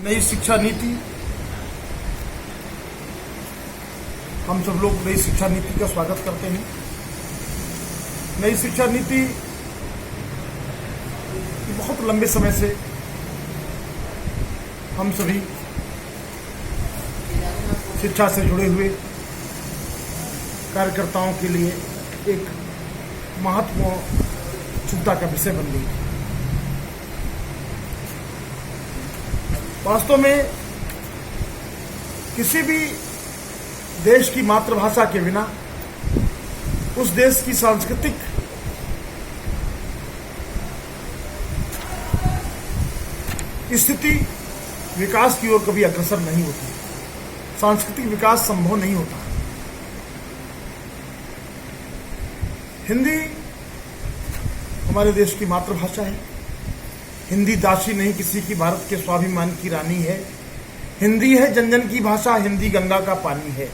नई शिक्षा नीति, हम सब लोग नई शिक्षा नीति का स्वागत करते हैं। नई शिक्षा नीति बहुत लंबे समय से हम सभी शिक्षा से जुड़े हुए कार्यकर्ताओं के लिए एक महत्वपूर्ण चिंता का विषय बन गई। वास्तव में किसी भी देश की मातृभाषा के बिना उस देश की सांस्कृतिक स्थिति विकास की ओर कभी अग्रसर नहीं होती, सांस्कृतिक विकास संभव नहीं होता। हिंदी हमारे देश की मातृभाषा है। हिंदी दासी नहीं किसी की, भारत के स्वाभिमान की रानी है। हिंदी है जन जन की भाषा, हिंदी गंगा का पानी है।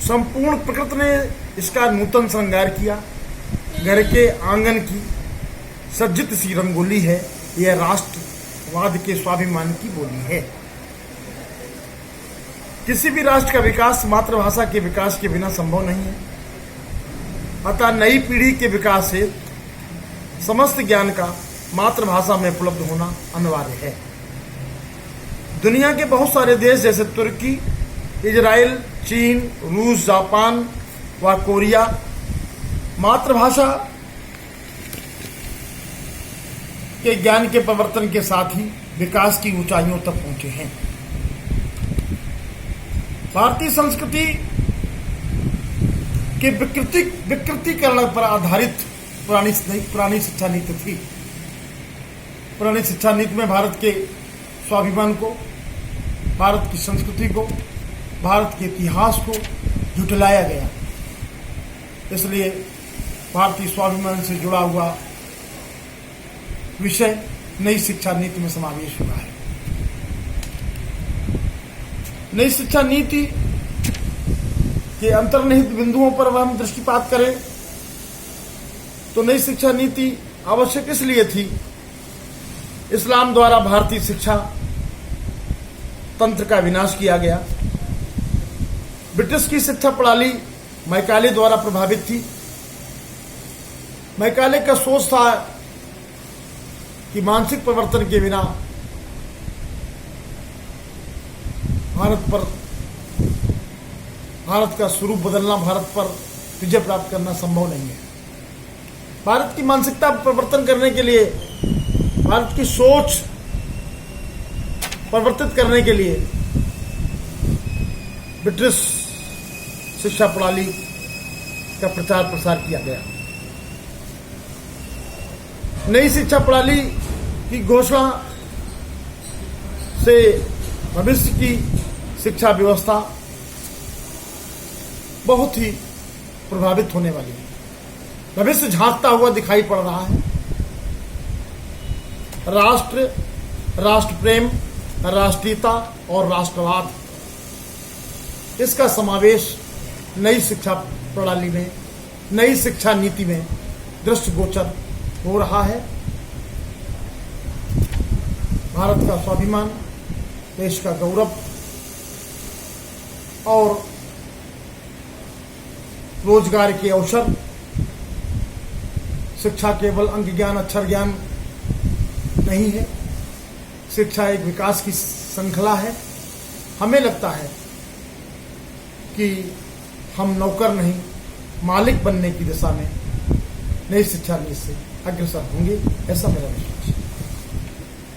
संपूर्ण प्रकृति ने इसका नूतन श्रृंगार किया। घर के आंगन की सज्जित सी रंगोली है। यह राष्ट्रवाद के स्वाभिमान की बोली है। किसी भी राष्ट्र का विकास मातृभाषा के विकास के बिना संभव नहीं है। अतः नई पीढ़ी के विकास से समस्त ज्ञान का मातृभाषा में उपलब्ध होना अनिवार्य है। दुनिया के बहुत सारे देश जैसे तुर्की, इजराइल, चीन, रूस, जापान व कोरिया मातृभाषा के ज्ञान के प्रवर्तन के साथ ही विकास की ऊंचाइयों तक पहुंचे हैं। भारतीय संस्कृति के विकृतीकरण पर आधारित पुरानी शिक्षा नीति थी। पुरानी शिक्षा नीति में भारत के स्वाभिमान को, भारत की संस्कृति को, भारत के इतिहास को झुठलाया गया। इसलिए भारतीय स्वाभिमान से जुड़ा हुआ विषय नई शिक्षा नीति में समावेश हुआ है। नई शिक्षा नीति के अंतर्निहित बिंदुओं पर हम दृष्टिपात करें तो नई शिक्षा नीति आवश्यक इसलिए थी, इस्लाम द्वारा भारतीय शिक्षा तंत्र का विनाश किया गया। ब्रिटिश की शिक्षा प्रणाली मैकाले द्वारा प्रभावित थी। मैकाले का सोच था कि मानसिक परिवर्तन के बिना भारत का स्वरूप बदलना, भारत पर विजय प्राप्त करना संभव नहीं है। भारत की मानसिकता परिवर्तन करने के लिए, भारत की सोच परिवर्तित करने के लिए ब्रिटिश शिक्षा प्रणाली का प्रचार प्रसार किया गया। नई शिक्षा प्रणाली की घोषणा से भविष्य की शिक्षा व्यवस्था बहुत ही प्रभावित होने वाली है। भविष्य झांकता हुआ दिखाई पड़ रहा है। राष्ट्र, राष्ट्र प्रेम, राष्ट्रीयता और राष्ट्रवाद, इसका समावेश नई शिक्षा प्रणाली में, नई शिक्षा नीति में दृष्टिगोचर हो रहा है। भारत का स्वाभिमान, देश का गौरव और रोजगार के अवसर, शिक्षा केवल अंक ज्ञान, अक्षर ज्ञान नहीं है। शिक्षा एक विकास की श्रृंखला है। हमें लगता है कि हम नौकर नहीं, मालिक बनने की दिशा में नई शिक्षा नीति से अग्रसर होंगे, ऐसा मेरा विश्वास है।